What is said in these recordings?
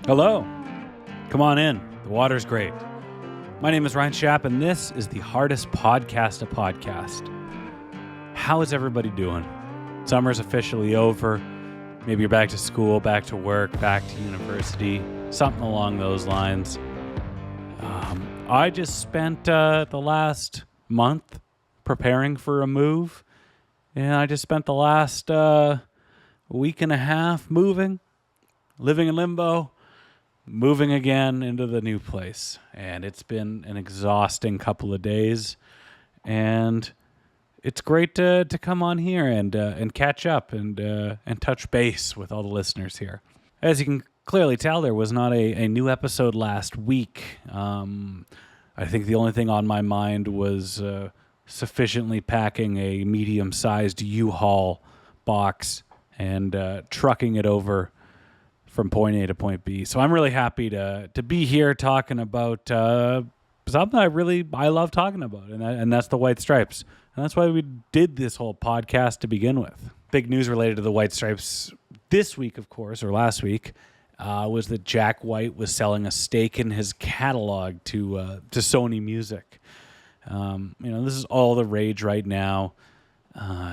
Hello. Come on in. The water's great. My name is Ryan Schaap, and this is the hardest podcast to podcast. How is everybody doing? Summer's officially over. Maybe you're back to school, back to work, back to university, something along those lines. I just spent the last month preparing for a move, and I just spent the last week and a half moving, living in limbo, moving again into the new place. And it's been an exhausting couple of days, and it's great to come on here and catch up and touch base with all the listeners here. As you can clearly tell, there was not a new episode last week. I think the only thing on my mind was sufficiently packing a medium-sized U-Haul box and trucking it over from point A to point B. So I'm really happy to be here talking about something I love talking about, and that's the White Stripes. And that's why we did this whole podcast to begin with. Big news related to the White Stripes this week, of course, or last week, was that Jack White was selling a stake in his catalog to Sony Music. This is all the rage right now.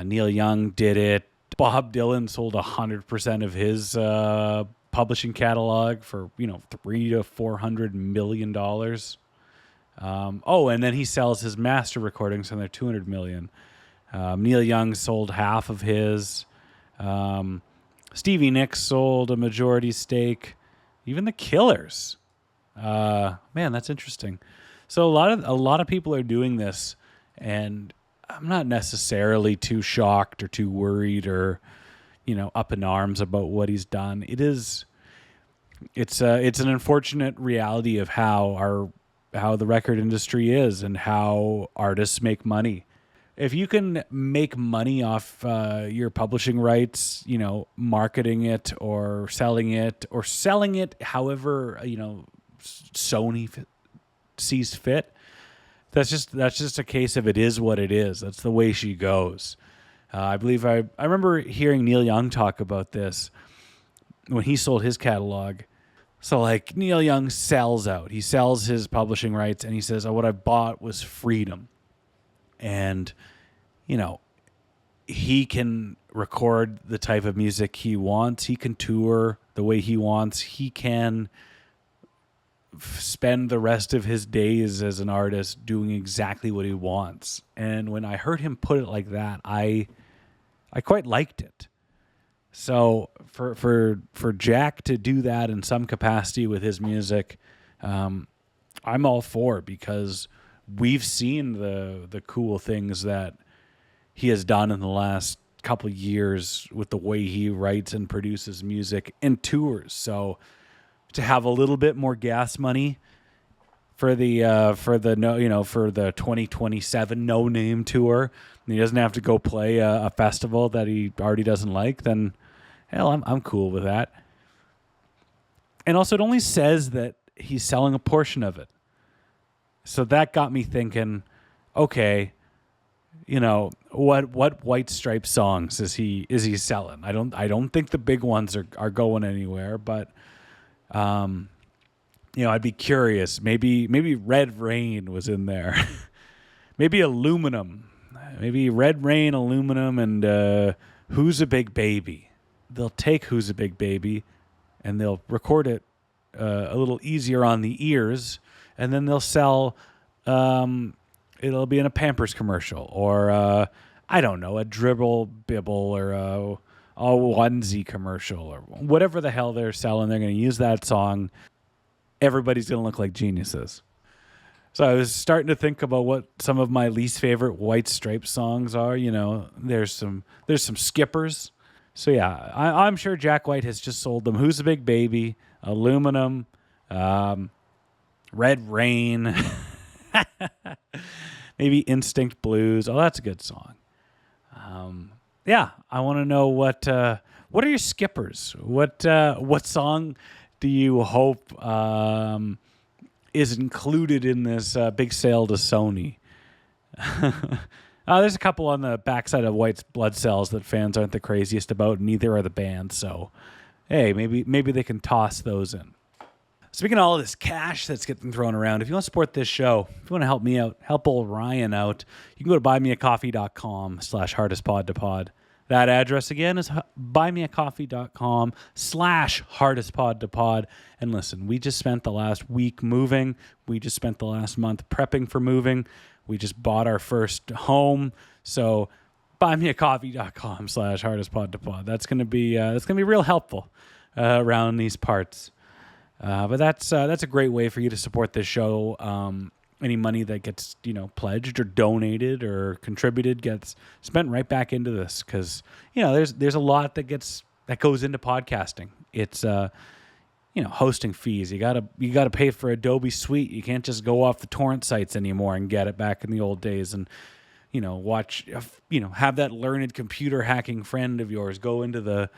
Neil Young did it. Bob Dylan sold 100% of his publishing catalog for $300 to $400 million. And then he sells his master recordings, and they're $200 million. Neil Young sold half of his. Stevie Nicks sold a majority stake. Even the Killers. Man, that's interesting. So a lot of people are doing this, and I'm not necessarily too shocked or too worried or up in arms about what he's done. It's an unfortunate reality of how the record industry is and how artists make money. If you can make money off your publishing rights, marketing it or selling it however, Sony sees fit, that's just a case of it is what it is. That's the way she goes. I believe I remember hearing Neil Young talk about this when he sold his catalog. So like Neil Young sells out. He sells his publishing rights and he says, what I bought was freedom. And, he can record the type of music he wants. He can tour the way he wants. He can spend the rest of his days as an artist doing exactly what he wants. And when I heard him put it like that, I quite liked it. So for Jack to do that in some capacity with his music, I'm all for it, because we've seen the cool things that he has done in the last couple of years with the way he writes and produces music and tours. So to have a little bit more gas money for the 2027 No Name tour, and he doesn't have to go play a festival that he already doesn't like, then hell, I'm cool with that. And also, it only says that he's selling a portion of it. So that got me thinking, okay, what White Stripe songs is he selling? I don't think the big ones are going anywhere, but I'd be curious. Maybe Red Rain was in there. Maybe Aluminum. Maybe Red Rain, Aluminum, and Who's a Big Baby. They'll take Who's a Big Baby and they'll record it a little easier on the ears, and then they'll sell, it'll be in a Pampers commercial, or I don't know, a Dribble Bibble, or a onesie commercial, or whatever the hell they're selling. They're going to use that song. Everybody's going to look like geniuses. So I was starting to think about what some of my least favorite White Stripes songs are. There's some skippers. So yeah, I'm sure Jack White has just sold them Who's a Big Baby, Aluminum, Red Rain, maybe Instinct Blues. Oh, that's a good song. I want to know what are your skippers? What song do you hope is included in this big sale to Sony? There's a couple on the backside of White's Blood Cells that fans aren't the craziest about, and neither are the bands. So, hey, maybe they can toss those in. Speaking of all this cash that's getting thrown around, if you want to support this show, if you want to help me out, help old Ryan out, you can go to buymeacoffee.com/hardestpodtopod. That address again is buymeacoffee.com/hardestpodtopod. And listen, we just spent the last week moving. We just spent the last month prepping for moving. We just bought our first home. So buymeacoffee.com/hardestpodtopod. That's going to be real helpful around these parts. But that's a great way for you to support this show. Any money that gets, pledged or donated or contributed gets spent right back into this because, there's a lot that goes into podcasting. It's, hosting fees. You gotta pay for Adobe Suite. You can't just go off the torrent sites anymore and get it back in the old days and, have that learned computer hacking friend of yours go into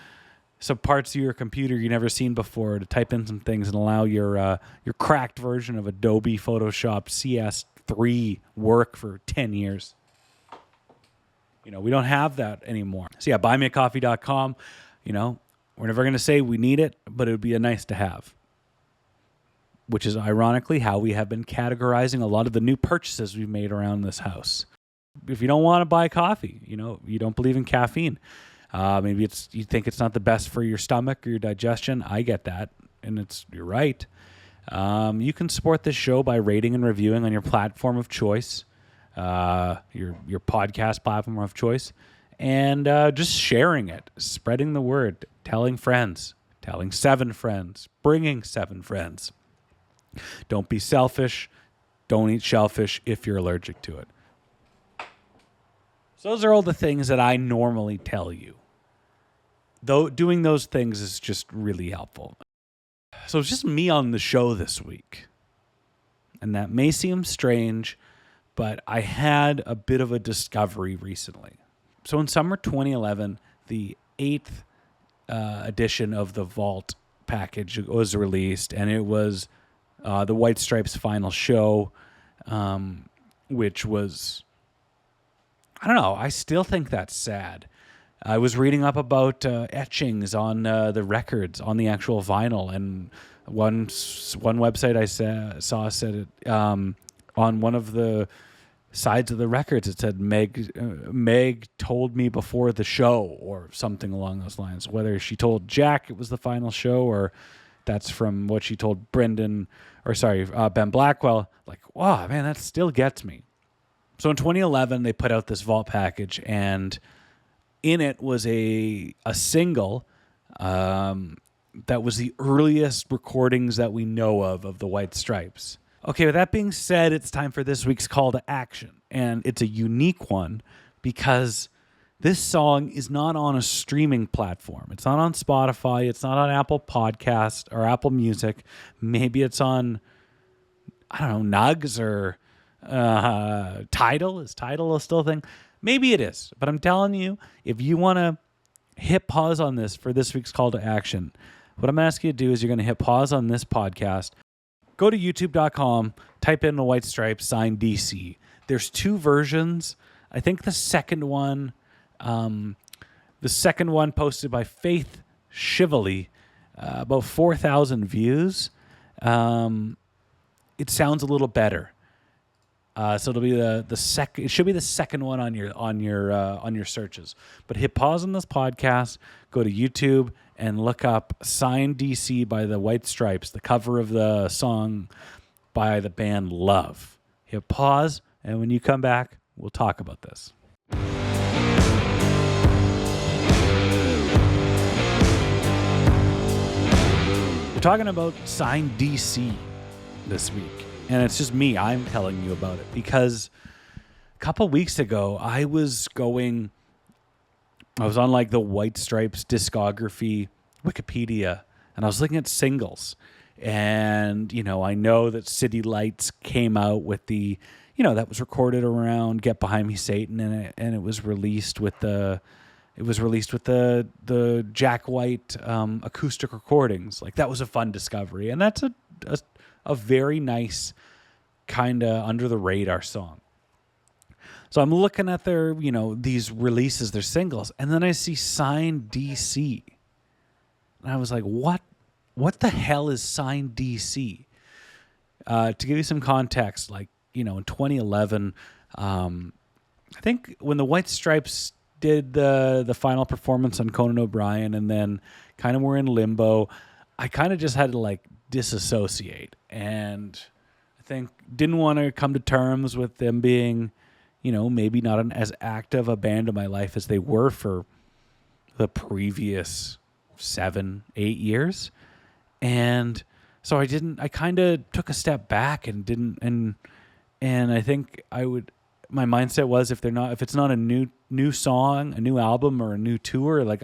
some parts of your computer you never seen before to type in some things and allow your cracked version of Adobe Photoshop CS3 work for 10 years. We don't have that anymore. So yeah, buymeacoffee.com. We're never going to say we need it, but it would be a nice to have. Which is ironically how we have been categorizing a lot of the new purchases we've made around this house. If you don't want to buy coffee, you don't believe in caffeine. Maybe you think it's not the best for your stomach or your digestion. I get that, and you're right. You can support this show by rating and reviewing on your platform of choice, your podcast platform of choice, and just sharing it, spreading the word, telling friends, telling 7 friends, bringing 7 friends. Don't be selfish. Don't eat shellfish if you're allergic to it. So those are all the things that I normally tell you. Though doing those things is just really helpful. So it's just me on the show this week. And that may seem strange, but I had a bit of a discovery recently. So in summer 2011, the 8th edition of the Vault package was released, and it was the White Stripes' final show, which was, I don't know, I still think that's sad. I was reading up about etchings on the records, on the actual vinyl, and one website I saw said it on one of the sides of the records. It said Meg told me before the show, or something along those lines. Whether she told Jack it was the final show, or that's from what she told Ben Blackwell. Like, wow, man, that still gets me. So in 2011, they put out this Vault package, and in it was a single that was the earliest recordings that we know of the White Stripes. Okay, with that being said, it's time for this week's call to action. And it's a unique one because this song is not on a streaming platform. It's not on Spotify. It's not on Apple Podcast or Apple Music. Maybe it's on, I don't know, Nugs or Tidal. Is Tidal still a thing? Maybe it is, but I'm telling you, if you want to hit pause on this for this week's call to action, what I'm asking you to do is you're going to hit pause on this podcast, go to youtube.com, type in the White Stripes, sign DC. There's 2 versions. I think the second one posted by Faith Shively, about 4,000 views. It sounds a little better. So it'll be the second. It should be the second one on your searches. But hit pause on this podcast. Go to YouTube and look up "Sign DC" by the White Stripes, the cover of the song by the band Love. Hit pause, and when you come back, we'll talk about this. We're talking about "Sign DC" this week. And it's just me. I'm telling you about it because a couple weeks ago, I was on like the White Stripes discography Wikipedia, and I was looking at singles. And, I know that City Lights came out with the, that was recorded around Get Behind Me, Satan, and it was released with the Jack White acoustic recordings. Like, that was a fun discovery. And that's a very nice kind of under the radar song. So I'm looking at their, these releases, their singles, and then I see Sign DC. And I was like, what what the hell is Signed DC? To give you some context, like, in 2011, I think when the White Stripes did the final performance on Conan O'Brien and then kind of were in limbo, I kind of just had to like disassociate, and I think didn't want to come to terms with them being, maybe not as active a band in my life as they were for the previous 7-8 years. And so I kind of took a step back and didn't, and I think my mindset was if it's not a new song, a new album, or a new tour, like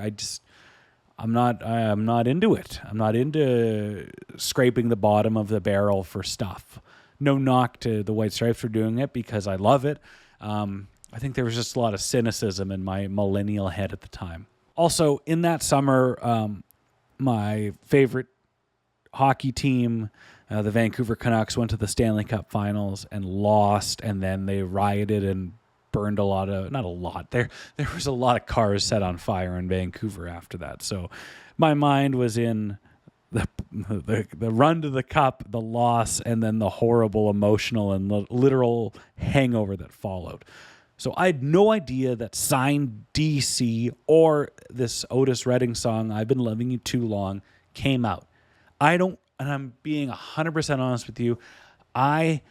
I'm not into it. I'm not into scraping the bottom of the barrel for stuff. No knock to the White Stripes for doing it, because I love it. I think there was just a lot of cynicism in my millennial head at the time. Also, in that summer, my favorite hockey team, the Vancouver Canucks, went to the Stanley Cup Finals and lost, and then they rioted and burned there was a lot of cars set on fire in Vancouver after that. So my mind was in the run to the cup, the loss, and then the horrible emotional and literal hangover that followed. So I had no idea that Signed DC or this Otis Redding song, I've Been Loving You Too Long, came out. And I'm being 100% honest with you, I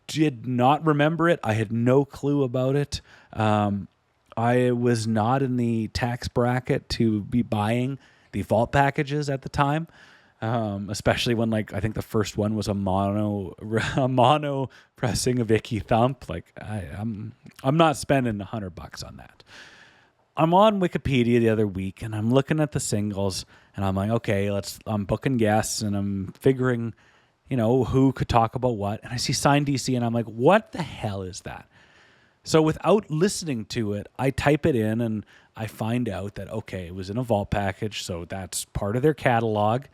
did not remember it. I had no clue about it. I was not in the tax bracket to be buying the vault packages at the time, especially when, like, I think the first one was a mono pressing of Icky Thump. Like, I'm not spending $100 on that. I'm on Wikipedia the other week, and I'm looking at the singles, and I'm like, okay, I'm booking guests, and I'm figuring, who could talk about what. And I see Signed DC, and I'm like, what the hell is that? So without listening to it, I type it in, and I find out that, okay, it was in a vault package, so that's part of their catalog.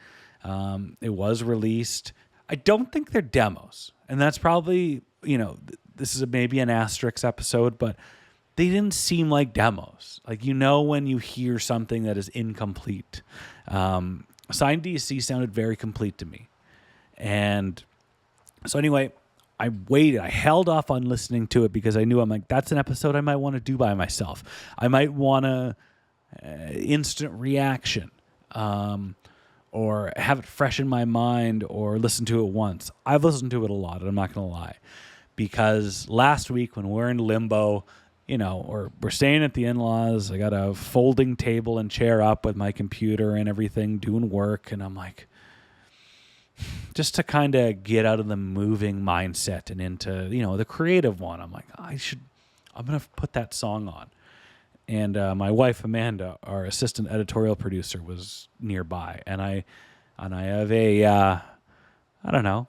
It was released. I don't think they're demos, and that's probably, this is maybe an asterisk episode, but they didn't seem like demos. Like, when you hear something that is incomplete. Signed DC sounded very complete to me. And so anyway, I waited. I held off on listening to it because I knew, I'm like, that's an episode I might want to do by myself. I might want to instant reaction, or have it fresh in my mind, or listen to it once. I've listened to it a lot, and I'm not going to lie. Because last week when we're in limbo, or we're staying at the in-laws, I got a folding table and chair up with my computer and everything, doing work, and I'm like, just to kind of get out of the moving mindset and into, the creative one, I'm like, I'm going to put that song on. And my wife, Amanda, our assistant editorial producer, was nearby, and I have I don't know.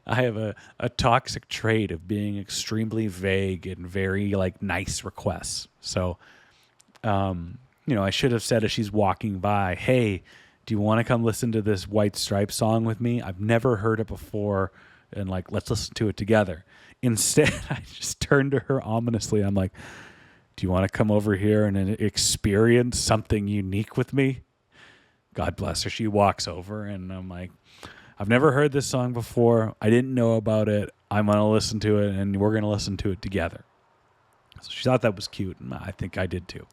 I have a toxic trait of being extremely vague and very nice requests. So, I should have said as she's walking by, hey, do you want to come listen to this White Stripes song with me? I've never heard it before, and let's listen to it together. Instead, I just turned to her ominously. I'm like, do you want to come over here and experience something unique with me? God bless her. She walks over, and I'm like, I've never heard this song before. I didn't know about it. I'm going to listen to it, and we're going to listen to it together. So she thought that was cute, and I think I did too.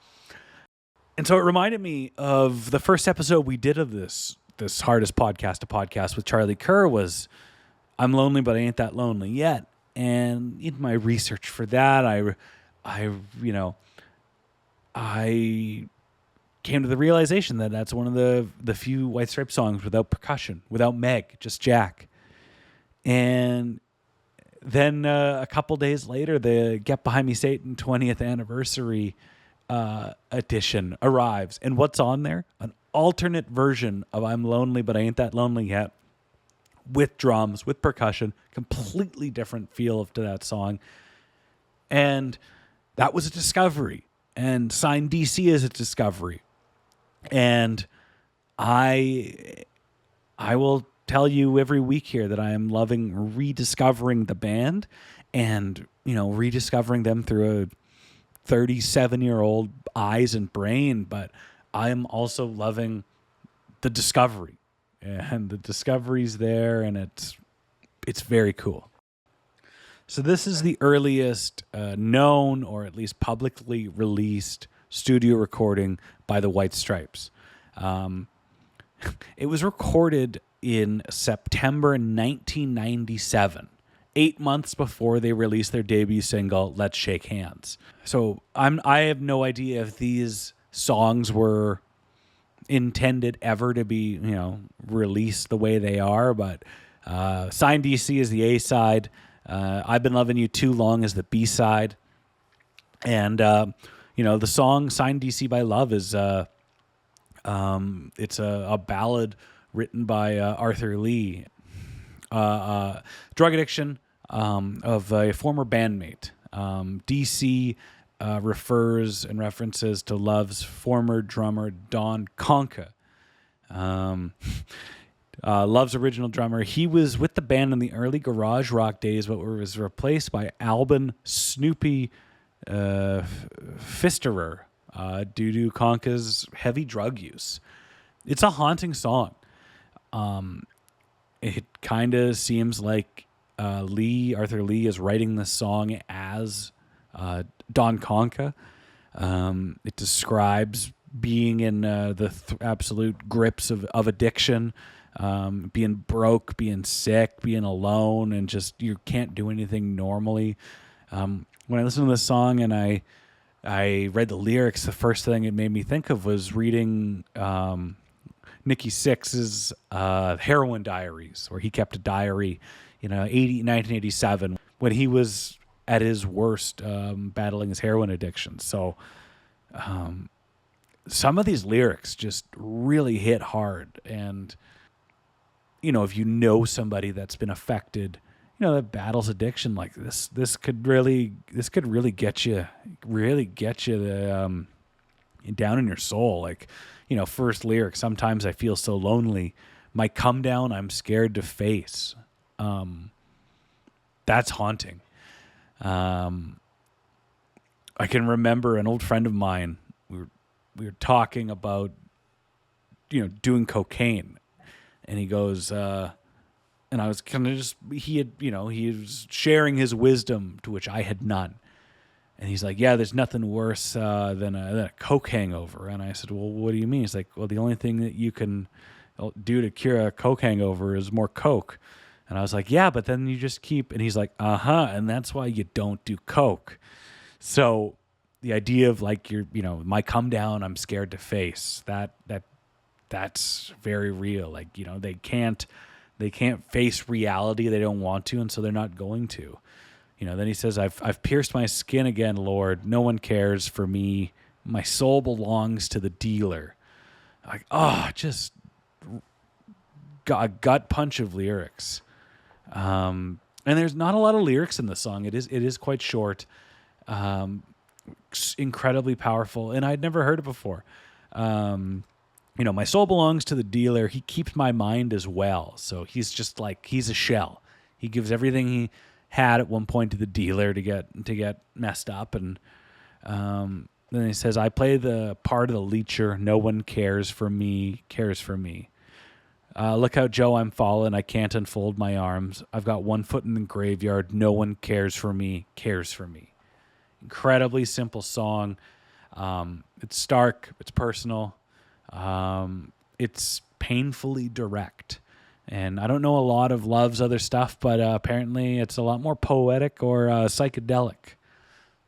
And so it reminded me of the first episode we did of this Hardest Podcast, a podcast with Charlie Kerr, was I'm lonely, but I ain't that lonely yet. And in my research for that, I came to the realization that that's one of the few White Stripes songs without percussion, without Meg, just Jack. And then a couple days later, the Get Behind Me Satan 20th anniversary edition arrives. And what's on there? An alternate version of I'm Lonely, But I Ain't That Lonely Yet, with drums, with percussion, completely different feel to that song. And that was a discovery. And Signed DC is a discovery. And I will tell you every week here that I am loving rediscovering the band and, rediscovering them through a 37-year-old eyes and brain. But I am also loving the discovery and the discovery's there, and it's very cool. So this is the earliest known, or at least publicly released, studio recording by the White Stripes. It was recorded in September 1997, 8 months before they released their debut single, Let's Shake Hands. So I have no idea if these songs were intended ever to be, released the way they are, but Sign DC is the A-side. I've Been Loving You Too Long is the B-side. And, the song Sign DC by Love is, it's a ballad written by Arthur Lee. Drug addiction of a former bandmate. DC refers and references to Love's former drummer, Don Conca. Love's original drummer. He was with the band in the early garage rock days, but was replaced by Albin Snoopy Pfisterer due to Conca's heavy drug use. It's a haunting song. It kind of seems like Arthur Lee is writing this song as Don Conca. It describes being in the absolute grips of addiction, being broke, being sick, being alone, and just you can't do anything normally. When I listened to this song and I read the lyrics, the first thing it made me think of was reading Nikki Sixx's Heroin Diaries, where he kept a diary, 1987, when he was at his worst, battling his heroin addiction. So some of these lyrics just really hit hard. And, if you know somebody that's been affected, that battles addiction like this could really get you down in your soul. Like, first lyric, sometimes I feel so lonely. My come down, I'm scared to face. That's haunting. I can remember an old friend of mine. We were talking about, doing cocaine, and he goes, and I was kind of he was sharing his wisdom, to which I had none. And he's like, yeah, there's nothing worse than a coke hangover. And I said, well, what do you mean? He's like, well, the only thing that you can do to cure a coke hangover is more coke. And I was like, yeah, but then you just keep, and he's like, and that's why you don't do coke. So the idea of like my come down, I'm scared to face, that's very real. Like, they can't face reality. They don't want to, and so they're not going to. Then he says, I've pierced my skin again, Lord. No one cares for me. My soul belongs to the dealer. Like, just got a gut punch of lyrics. And there's not a lot of lyrics in the song. It is quite short, incredibly powerful, and I'd never heard it before. My soul belongs to the dealer. He keeps my mind as well. So he's just like, he's a shell. He gives everything he had at one point to the dealer to get messed up. And then he says, I play the part of the leecher. No one cares for me. Look out, Joe, I'm fallen. I can't unfold my arms. I've got one foot in the graveyard. No one cares for me. Incredibly simple song. It's stark. It's personal. It's painfully direct. And I don't know a lot of Love's other stuff, but apparently it's a lot more poetic or psychedelic.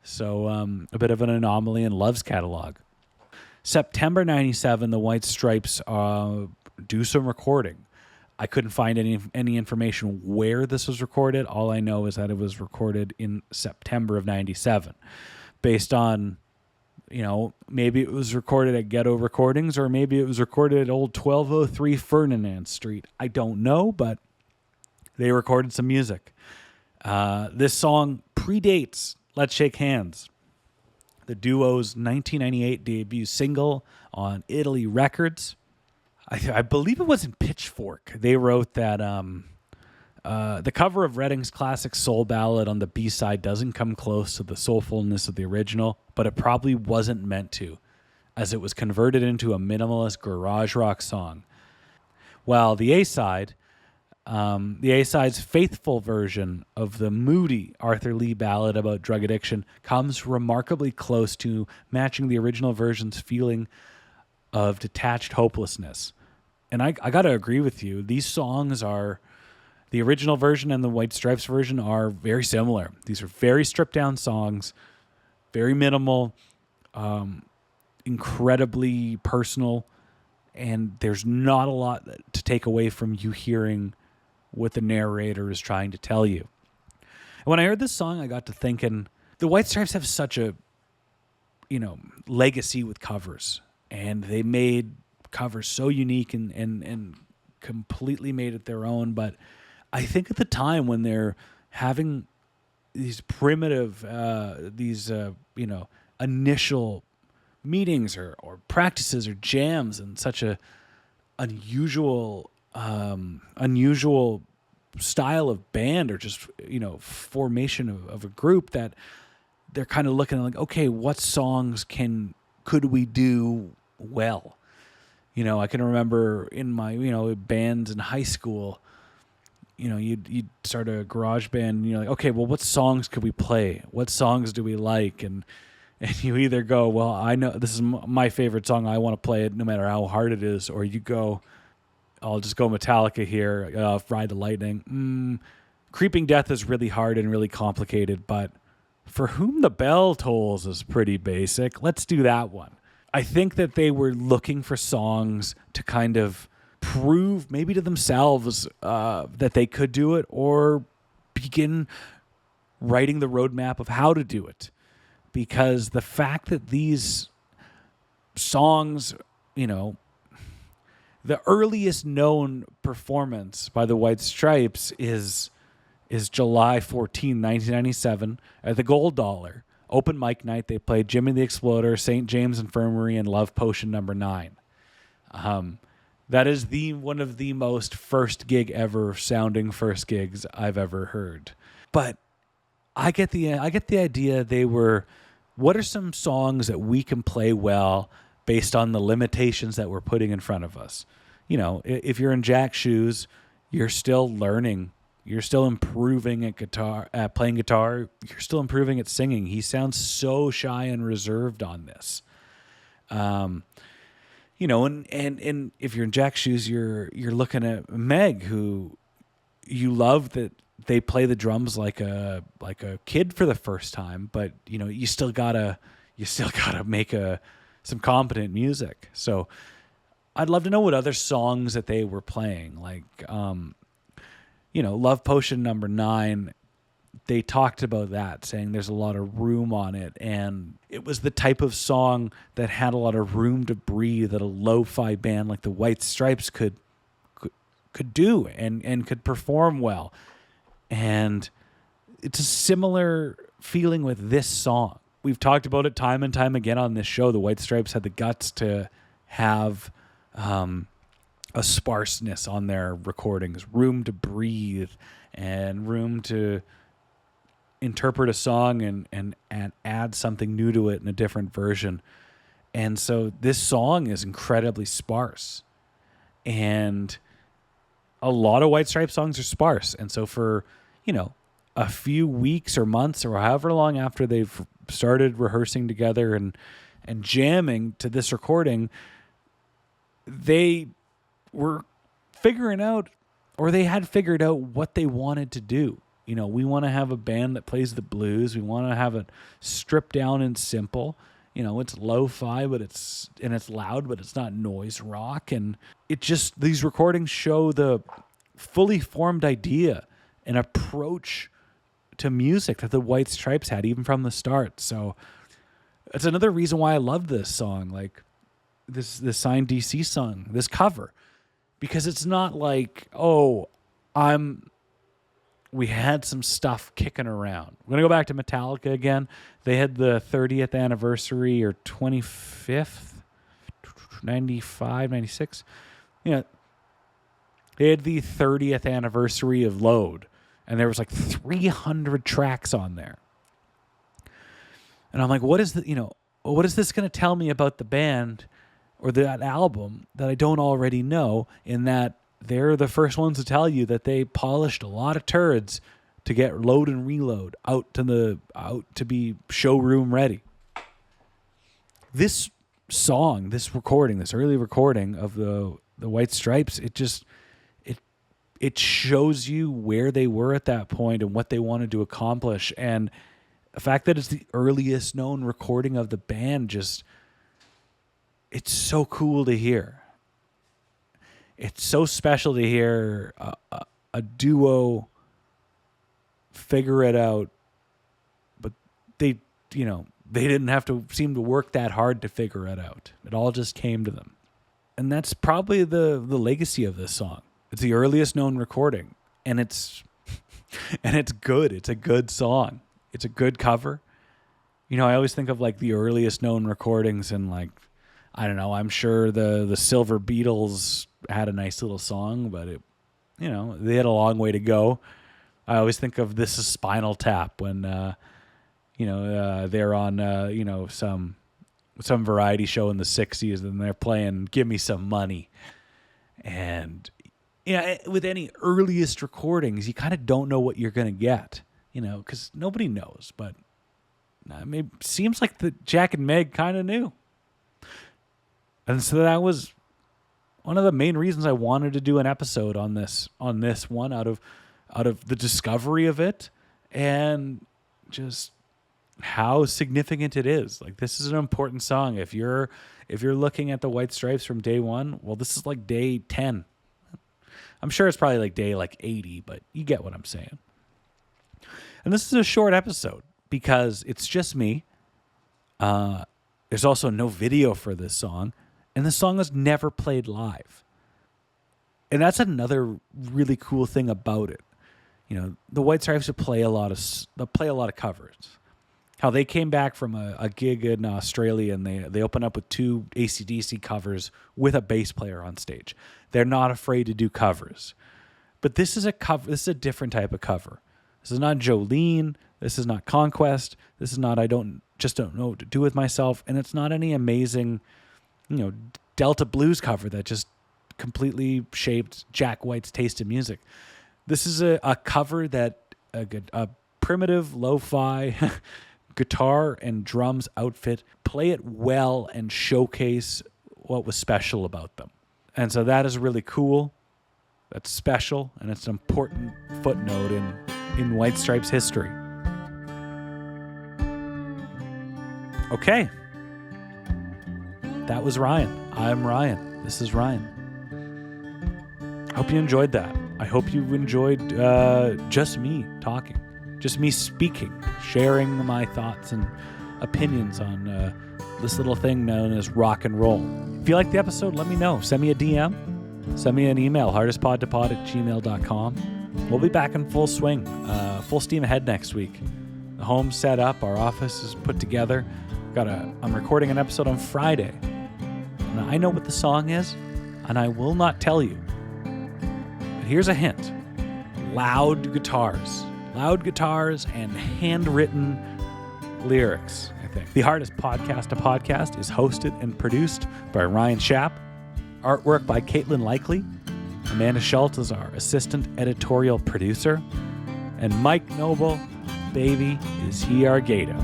So a bit of an anomaly in Love's catalog. September 97, the White Stripes do some recording. I couldn't find any information where this was recorded. All I know is that it was recorded in September of 97. Based on, maybe it was recorded at Ghetto Recordings, or maybe it was recorded at old 1203 Ferdinand Street. I don't know, but they recorded some music. This song predates Let's Shake Hands, the duo's 1998 debut single on Italy Records. I believe it was in Pitchfork. They wrote that the cover of Redding's classic soul ballad on the B-side doesn't come close to the soulfulness of the original, but it probably wasn't meant to, as it was converted into a minimalist garage rock song. Well, the A-side's faithful version of the moody Arthur Lee ballad about drug addiction comes remarkably close to matching the original version's feeling of detached hopelessness. And I got to agree with you. These songs are, the original version and the White Stripes version are very similar. These are very stripped down songs, very minimal, incredibly personal, and there's not a lot to take away from you hearing what the narrator is trying to tell you. And when I heard this song, I got to thinking, the White Stripes have such a, legacy with covers, and they made covers so unique and completely made it their own. But I think at the time when they're having these primitive, initial meetings or practices or jams and such a unusual style of band or just, formation of a group, that they're kind of looking at like, okay, what songs could we do well? I can remember in my, bands in high school, you'd start a garage band and you're like, okay, well, what songs could we play? What songs do we like? And you either go, well, I know this is my favorite song, I want to play it no matter how hard it is, or you go, I'll just go Metallica here, Ride the Lightning. Creeping Death is really hard and really complicated, but For Whom the Bell Tolls is pretty basic. Let's do that one. I think that they were looking for songs to kind of prove maybe to themselves that they could do it, or begin writing the roadmap of how to do it. Because the fact that these songs, the earliest known performance by the White Stripes is July 14, 1997 at the Gold Dollar. Open mic night. They played Jimmy the Exploder, St. James Infirmary, and Love Potion No. 9. That is one of the most first gig ever sounding first gigs I've ever heard. But I get the idea they were, what are some songs that we can play well based on the limitations that we're putting in front of us? If you're in Jack's shoes, you're still learning. You're still improving at playing guitar. You're still improving at singing. He sounds so shy and reserved on this. And if you're in Jack's shoes, you're looking at Meg, who you love that they play the drums like a kid for the first time, but you still gotta make some competent music. So I'd love to know what other songs that they were playing, like Love Potion No. 9. They talked about that, saying there's a lot of room on it, and it was the type of song that had a lot of room to breathe that a lo-fi band like the White Stripes could do and could perform well. And it's a similar feeling with this song. We've talked about it time and time again on this show. The White Stripes had the guts to have a sparseness on their recordings, room to breathe and room to interpret a song and add something new to it in a different version. And so this song is incredibly sparse. And a lot of White Stripes songs are sparse. And so for, a few weeks or months or however long after they've started rehearsing together and jamming to this recording, they were figuring out, or they had figured out what they wanted to do. We want to have a band that plays the blues. We want to have it stripped down and simple. It's lo-fi, but it's loud, but it's not noise rock. And these recordings show the fully formed idea and approach to music that the White Stripes had even from the start. So it's another reason why I love this song, like this Sign DC song, this cover, because it's not like, we had some stuff kicking around. We're going to go back to Metallica again. They had the 30th anniversary or 25th, 95, 96. They had the 30th anniversary of Load, and there was like 300 tracks on there. And I'm like, what is this going to tell me about the band or that album that I don't already know, in that they're the first ones to tell you that they polished a lot of turds to get load and reload out to be showroom ready. This song, this early recording of the White Stripes, it shows you where they were at that point and what they wanted to accomplish. And the fact that it's the earliest known recording of the band, it's so cool to hear. It's so special to hear a duo figure it out, but they didn't have to seem to work that hard to figure it out. It all just came to them. And that's probably the legacy of this song. It's the earliest known recording, and it's good. It's a good song. It's a good cover. I always think of like the earliest known recordings, and like, I don't know, I'm sure the Silver Beatles had a nice little song, but they had a long way to go. I always think of This Is Spinal Tap when they're on some variety show in the 60s, and they're playing Give Me Some Money. And with any earliest recordings, you kind of don't know what you're going to get, because nobody knows. But it seems like the Jack and Meg kind of knew. And so that was one of the main reasons I wanted to do an episode on this one, out of the discovery of it and just how significant it is. Like, this is an important song. If you're looking at the White Stripes from day one, well, this is like day 10. I'm sure it's probably like day 80, but you get what I'm saying. And this is a short episode because it's just me. There's also no video for this song, and the song was never played live. And that's another really cool thing about it. The White Stripes play a lot of covers. How they came back from a gig in Australia, and they open up with 2 AC/DC covers with a bass player on stage. They're not afraid to do covers. But this is a cover. This is a different type of cover. This is not Jolene. This is not Conquest. This is not I don't know what to do with myself. And it's not any amazing, Delta blues cover that just completely shaped Jack White's taste in music. This is a cover that a primitive lo-fi guitar and drums outfit play it well and showcase what was special about them. And so that is really cool. That's special, and it's an important footnote in White Stripes history. Okay. That was Ryan. I'm Ryan. This is Ryan. I hope you enjoyed that. I hope you enjoyed just me talking, just me speaking, sharing my thoughts and opinions on this little thing known as rock and roll. If you like the episode, let me know. Send me a DM. Send me an email, hardestpodtopod@gmail.com. We'll be back in full swing, full steam ahead next week. The home's set up. Our office is put together. I'm recording an episode on Friday. And I know what the song is, and I will not tell you. But here's a hint. Loud guitars and handwritten lyrics, I think. The Hardest Podcast, a Podcast, is hosted and produced by Ryan Schaap. Artwork by Catlin. Amanda Schultz is our assistant editorial producer. And Mike Noble, baby, is he our Gato.